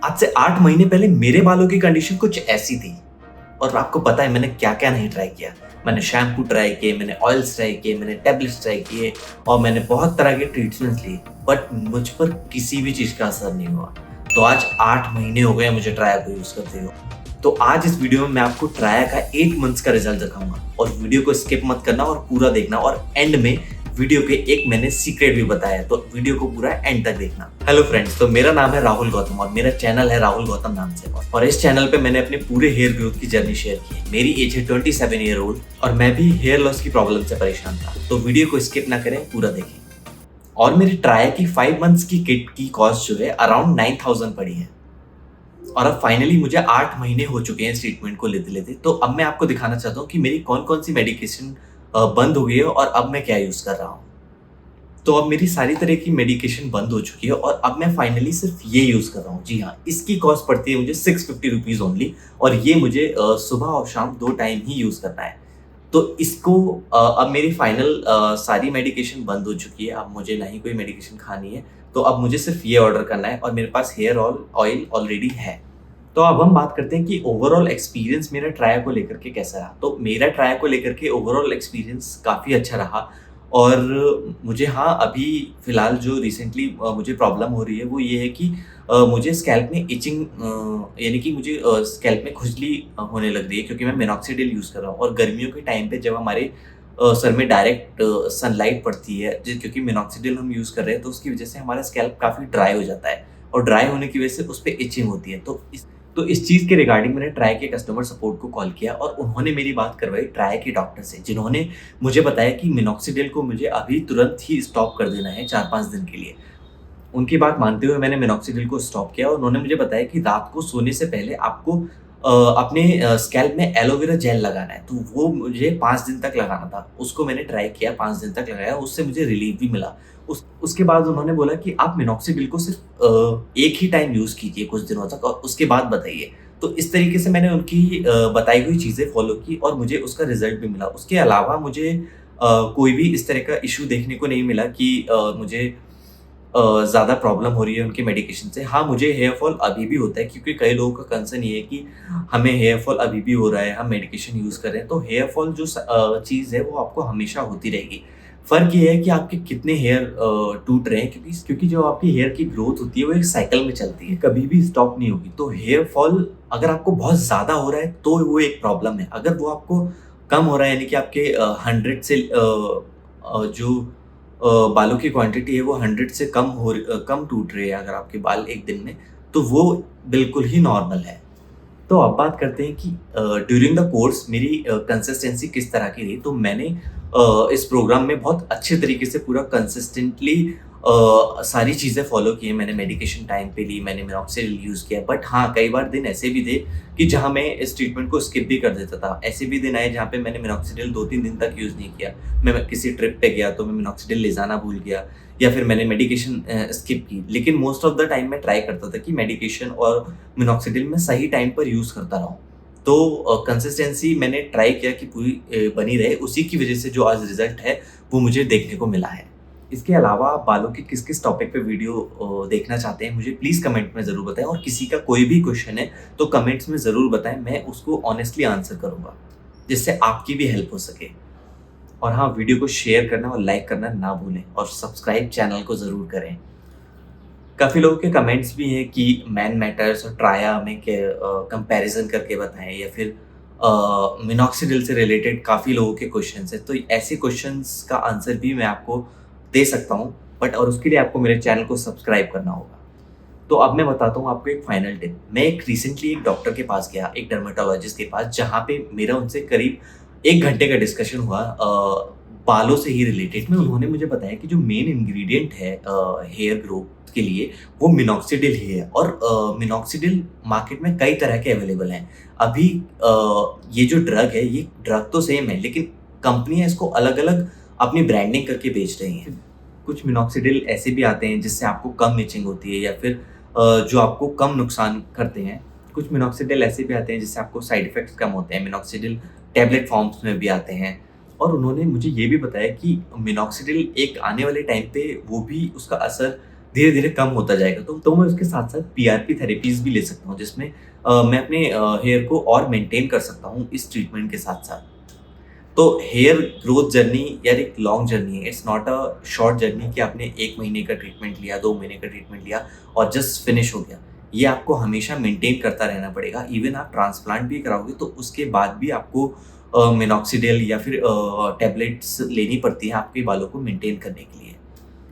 आज से 8 महीने पहले मेरे बालों की कंडीशन कुछ ऐसी थी और आपको पता है मैंने क्या-क्या नहीं ट्राई किया। मैंने शैम्पू ट्राई किए, मैंने ऑयल्स ट्राई किए, मैंने टैबलेट्स ट्राई किए और मैंने बहुत तरह के ट्रीटमेंट्स लिए, बट मुझ पर किसी भी चीज़ का असर नहीं हुआ। तो आज 8 महीने हो गए मुझे ट्राया को यूज़ करते हुए। तो आज इस वीडियो में मैं आपको ट्राया का 8 मंथ्स का रिजल्ट दिखाऊँगा और वीडियो को स्किप मत करना और पूरा देखना और एंड में वीडियो के एक मैंने सीक्रेट भी बताया है, तो वीडियो को पूरा एंड तक देखना। हेलो फ्रेंड्स, तो मेरा नाम है राहुल गौतम और मेरा चैनल है राहुल गौतम नाम से और इस चैनल पे मैंने अपने पूरे हेयर ग्रोथ की जर्नी शेयर की है। मेरी एज है 27 ईयर ओल्ड और मैं भी हेयर लॉस की प्रॉब्लम से परेशान था, तो वीडियो को स्किप ना करें, पूरा देखें। और मेरी ट्राया की 5 मंथ्स की किट की कॉस्ट जो है अराउंड 9000 पड़ी है और अब फाइनली मुझे 8 महीने हो चुके हैं इस ट्रीटमेंट को लेते-लेते। तो अब मैं आपको दिखाना चाहता हूँ कि मेरी कौन-कौन सी मेडिकेशन बंद हो गई है और अब मैं क्या यूज़ कर रहा हूँ। तो अब मेरी सारी तरह की मेडिकेशन बंद हो चुकी है और अब मैं फाइनली सिर्फ ये यूज़ कर रहा हूँ। जी हाँ, इसकी कॉस्ट पड़ती है मुझे 650 रुपीज़ ओनली और ये मुझे सुबह और शाम 2 टाइम ही यूज़ करना है। तो इसको अब मेरी फाइनल सारी मेडिकेशन बंद हो चुकी है, अब मुझे नहीं कोई मेडिकेशन खानी है, तो अब मुझे सिर्फ ये ऑर्डर करना है और मेरे पास हेयर ऑयल ऑलरेडी है। तो अब हम बात करते हैं कि ओवरऑल एक्सपीरियंस मेरा ट्राया को लेकर के कैसा रहा। तो मेरा ट्राया को लेकर के ओवरऑल एक्सपीरियंस काफ़ी अच्छा रहा और मुझे हाँ, अभी फ़िलहाल जो रिसेंटली मुझे प्रॉब्लम हो रही है वो ये है कि मुझे स्कैल्प में इचिंग यानी कि मुझे स्कैल्प में खुजली होने लग रही है क्योंकि मैं मिनॉक्सिडिल यूज़ कर रहा हूँ और गर्मियों के टाइम पे जब हमारे सर में डायरेक्ट सनलाइट पड़ती है क्योंकि मिनॉक्सिडिल हम यूज़ कर रहे हैं तो उसकी वजह से हमारा स्कैल्प काफ़ी ड्राई हो जाता है और ड्राई होने की वजह से उस पे इचिंग होती है। तो इस चीज़ के रिगार्डिंग मैंने ट्राई के कस्टमर सपोर्ट को कॉल किया और उन्होंने मेरी बात करवाई ट्राई के डॉक्टर से, जिन्होंने मुझे बताया कि मिनॉक्सिडिल को मुझे अभी तुरंत ही स्टॉप कर देना है 4-5 दिन के लिए। उनकी बात मानते हुए मैंने मिनॉक्सिडिल को स्टॉप किया और उन्होंने मुझे बताया कि रात को सोने से पहले आपको अपने स्कैल्प में एलोवेरा जेल लगाना है, तो वो मुझे 5 दिन तक लगाना था। उसको मैंने ट्राई किया, 5 दिन तक लगाया, उससे मुझे रिलीफ भी मिला। उसके बाद उन्होंने बोला कि आप मिनॉक्सिडिल को सिर्फ़ एक ही टाइम यूज़ कीजिए कुछ दिनों तक और उसके बाद बताइए। तो इस तरीके से मैंने उनकी बताई हुई चीज़ें फ़ॉलो की और मुझे उसका रिज़ल्ट भी मिला। उसके अलावा मुझे कोई भी इस तरह का इश्यू देखने को नहीं मिला कि मुझे ज़्यादा प्रॉब्लम हो रही है उनके मेडिकेशन से। हाँ, मुझे हेयर फॉल अभी भी होता है क्योंकि कई लोगों का कंसर्न ये है कि हमें हेयर फॉल अभी भी हो रहा है, हम मेडिकेशन यूज़ कर रहे हैं। तो हेयर फॉल जो चीज़ है वो आपको हमेशा होती रहेगी। फ़र्क ये है कि आपके कितने हेयर टूट रहे हैं क्योंकि जो आपकी हेयर की ग्रोथ होती है वो एक साइकिल में चलती है, कभी भी स्टॉप नहीं होगी। तो हेयर फॉल अगर आपको बहुत ज़्यादा हो रहा है तो वो एक प्रॉब्लम है। अगर वो आपको कम हो रहा है यानी कि आपके 100 से जो बालों की क्वांटिटी है वो 100 से कम टूट रही है अगर आपके बाल एक दिन में, तो वो बिल्कुल ही नॉर्मल है। तो अब बात करते हैं कि ड्यूरिंग द कोर्स मेरी कंसिस्टेंसी किस तरह की रही। तो मैंने इस प्रोग्राम में बहुत अच्छे तरीके से पूरा कंसिस्टेंटली सारी चीज़ें फ़ॉलो की हैं। मैंने मेडिकेशन टाइम पे ली, मैंने मिनॉक्सिडिल यूज़ किया। बट हाँ, कई बार दिन ऐसे भी थे कि जहाँ मैं इस ट्रीटमेंट को स्किप भी कर देता था। ऐसे भी दिन आए जहाँ पे मैंने मिनॉक्सिडिल 2-3 दिन तक यूज़ नहीं किया। मैं किसी ट्रिप पे गया तो मैं मिनॉक्सिडिल ले जाना भूल गया या फिर मैंने मेडिकेशन स्किप की। लेकिन मोस्ट ऑफ द टाइम मैं ट्राई करता था कि मेडिकेशन और मिनॉक्सिडिल मैं सही टाइम पर यूज़ करता रहूँ। तो कंसिस्टेंसी मैंने ट्राई किया कि पूरी बनी रहे, उसी की वजह से जो आज रिज़ल्ट है, वो मुझे देखने को मिला है। इसके अलावा आप बालों के किस-किस टॉपिक पे वीडियो देखना चाहते हैं, मुझे प्लीज़ कमेंट में ज़रूर बताएँ और किसी का कोई भी क्वेश्चन है, तो कमेंट्स में ज़रूर बताएँ, मैं उसको ऑनेस्टली आंसर करूँगा, जिससे आपकी भी हेल्प हो सके। और हाँ, वीडियो को शेयर करना और लाइक करना ना भूलें और सब्सक्राइब चैनल को ज़रूर करें। काफ़ी लोगों के कमेंट्स भी हैं कि मैन मैटर्स और ट्राया में कंपैरिज़न करके बताएँ या फिर मिनॉक्सिडिल से रिलेटेड काफ़ी लोगों के क्वेश्चन्स हैं। तो ऐसे क्वेश्चन्स का आंसर भी मैं आपको दे सकता हूँ, बट और उसके लिए आपको मेरे चैनल को सब्सक्राइब करना होगा। तो अब मैं बताता हूँ आपको एक फाइनल टिप। मैं एक रिसेंटली एक डॉक्टर के पास गया, एक डर्मेटोलॉजिस्ट के पास, जहाँ पे मेरा उनसे करीब 1 घंटे का डिस्कशन हुआ बालों से ही रिलेटेड में। उन्होंने मुझे बताया कि जो मेन इंग्रीडिएंट है हेयर ग्रोथ के लिए, वो मिनॉक्सिडिल ही है और मिनॉक्सिडिल मार्केट में कई तरह के अवेलेबल हैं। अभी ये जो ड्रग है, ये ड्रग तो सेम है, लेकिन कंपनियाँ इसको अलग-अलग अपनी ब्रांडिंग करके बेच रही हैं। कुछ मिनॉक्सिडिल ऐसे भी आते हैं जिससे आपको कम इचिंग होती है या फिर जो आपको कम नुकसान करते हैं। कुछ मिनॉक्सिडिल ऐसे भी आते हैं जिससे आपको साइड इफ़ेक्ट्स कम होते हैं। मिनॉक्सिडिल टैबलेट फॉर्म्स में भी आते हैं और उन्होंने मुझे ये भी बताया कि मिनॉक्सिडिल एक आने वाले टाइम पे वो भी उसका असर धीरे धीरे कम होता जाएगा। तो मैं उसके साथ साथ पीआरपी थेरेपीज भी ले सकता हूँ, जिसमें मैं अपने हेयर को और मेंटेन कर सकता हूँ इस ट्रीटमेंट के साथ साथ। तो हेयर ग्रोथ जर्नी यार एक लॉन्ग जर्नी है, it's not a short journey कि आपने 1 महीने का ट्रीटमेंट लिया, 2 महीने का ट्रीटमेंट लिया और जस्ट फिनिश हो गया। ये आपको हमेशा मेंटेन करता रहना पड़ेगा। इवन आप ट्रांसप्लांट भी कराओगे तो उसके बाद भी आपको मिनॉक्सिडिल या फिर टैबलेट्स लेनी पड़ती है आपके बालों को मेंटेन करने के लिए।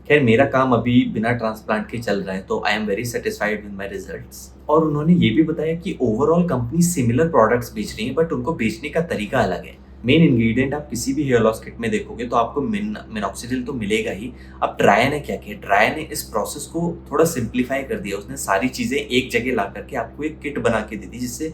खैर मेरा काम अभी बिना ट्रांसप्लांट के चल रहा है, तो I am very satisfied with my results. और उन्होंने ये भी बताया कि ओवरऑल कंपनी सिमिलर प्रोडक्ट्स बेच रही है, बट उनको बेचने का तरीका अलग है। मेन इंग्रेडिएंट आप किसी भी हेयर लॉस किट में देखोगे तो आपको मिनॉक्सिडिल तो मिलेगा ही। अब ट्राया ने क्या किया, ट्राया ने इस प्रोसेस को थोड़ा सिंप्लीफाई कर दिया। उसने सारी चीज़ें एक जगह ला करके आपको एक किट बना के दे दी, जिससे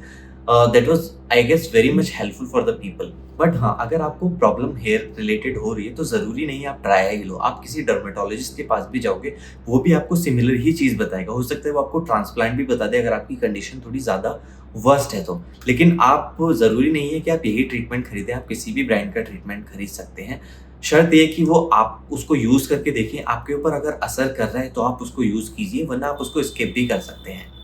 that was I guess very much helpful for the people. But हाँ, अगर आपको प्रॉब्लम हेयर रिलेटेड हो रही है तो ज़रूरी नहीं है आप ट्राया ही लो। आप किसी डर्मेटोलॉजिस्ट के पास भी जाओगे, वो भी आपको सिमिलर ही चीज़ बताएगा। हो सकता है वो आपको ट्रांसप्लांट भी बता दे अगर आपकी कंडीशन थोड़ी ज़्यादा वर्स्ट है तो। लेकिन आप ज़रूरी नहीं है कि आप यही ट्रीटमेंट खरीदें, आप किसी भी ब्रांड का ट्रीटमेंट खरीद सकते हैं। शर्त ये है कि वो आप उसको यूज़ करके देखें, आपके ऊपर अगर असर कर रहा है तो आप उसको यूज़ कीजिए, वरना आप उसको स्किप भी कर सकते हैं।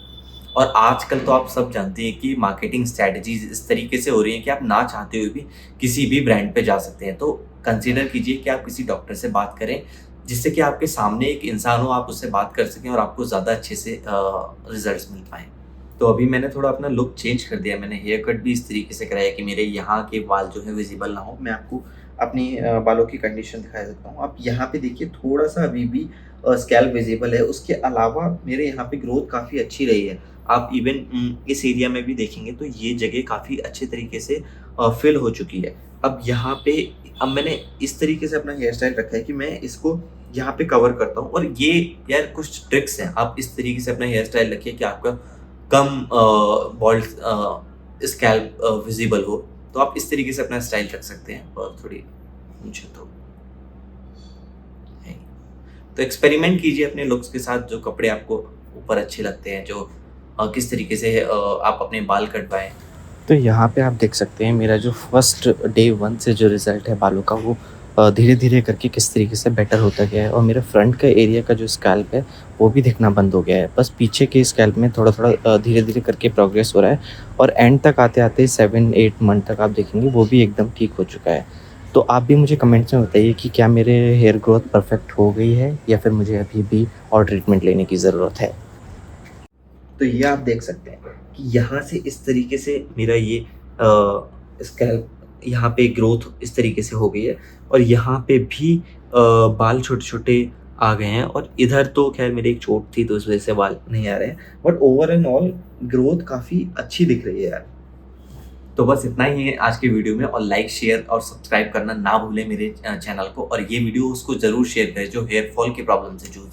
और आजकल तो आप सब जानते हैं कि मार्केटिंग स्ट्रैटेजीज़ इस तरीके से हो रही हैं कि आप ना चाहते हुए भी किसी भी ब्रांड पे जा सकते हैं। तो कंसीडर कीजिए कि आप किसी डॉक्टर से बात करें, जिससे कि आपके सामने एक इंसान हो, आप उससे बात कर सकें और आपको ज़्यादा अच्छे से रिज़ल्ट्स मिल पाएँ। तो अभी मैंने थोड़ा अपना लुक चेंज कर दिया। मैंने हेयर कट भी इस तरीके से कराया कि मेरे यहाँ के बाल जो है विज़िबल ना हो। मैं आपको अपनी बालों की कंडीशन दिखा सकता हूँ। आप यहाँ पे देखिए थोड़ा-सा अभी भी स्कैल्प विज़िबल है। उसके अलावा मेरे यहाँ पे ग्रोथ काफ़ी अच्छी रही है। आप इवन इस एरिया में भी देखेंगे तो ये जगह काफ़ी अच्छे तरीके से फ़िल हो चुकी है। अब यहाँ पे अब मैंने इस तरीके से अपना हेयर स्टाइल रखा है कि मैं इसको यहाँ पे कवर करता हूँ। और ये यार कुछ ट्रिक्स हैं, आप इस तरीके से अपना हेयर स्टाइल रखिए कि आपका कम बाल्ड स्कैल्प विज़िबल हो। तो आप इस तरीके से अपना स्टाइल रख सकते हैं। और थोड़ी मुझे तो है। तो एक्सपेरिमेंट कीजिए अपने लुक्स के साथ, जो कपड़े आपको ऊपर अच्छे लगते हैं, जो किस तरीके से आप अपने बाल कटवाएँ। तो यहाँ पे आप देख सकते हैं मेरा जो फर्स्ट डे 1 से जो रिज़ल्ट है बालों का वो धीरे-धीरे करके किस तरीके से बेटर होता गया है और मेरा फ्रंट का एरिया का जो स्कैल्प है वो भी दिखना बंद हो गया है। बस पीछे के स्कैल्प में थोड़ा-थोड़ा धीरे-धीरे करके प्रोग्रेस हो रहा है और एंड तक आते-आते 7-8 मंथ तक आप देखेंगे वो भी एकदम ठीक हो चुका है। तो आप भी मुझे कमेंट्स में बताइए कि क्या मेरे हेयर ग्रोथ परफेक्ट हो गई है या फिर मुझे अभी भी और ट्रीटमेंट लेने की ज़रूरत है? तो ये आप देख सकते हैं कि यहाँ से इस तरीके से मेरा ये स्कैल्प यहाँ पे ग्रोथ इस तरीके से हो गई है। और यहाँ पे भी बाल छोटे-छोटे आ गए हैं। और इधर तो ख़ैर मेरी एक चोट थी तो इस वज़ह से बाल नहीं आ रहे हैं। But over and all growth काफ़ी अच्छी दिख रही है यार। तो बस इतना ही है आज की वीडियो में। और लाइक, शेयर और सब्सक्राइब करना ना भूलें मेरे चैनल को। और ये वीडियो उसको ज़रूर शेयर करें जो हेयर फॉल की प्रॉब्लम से जूझ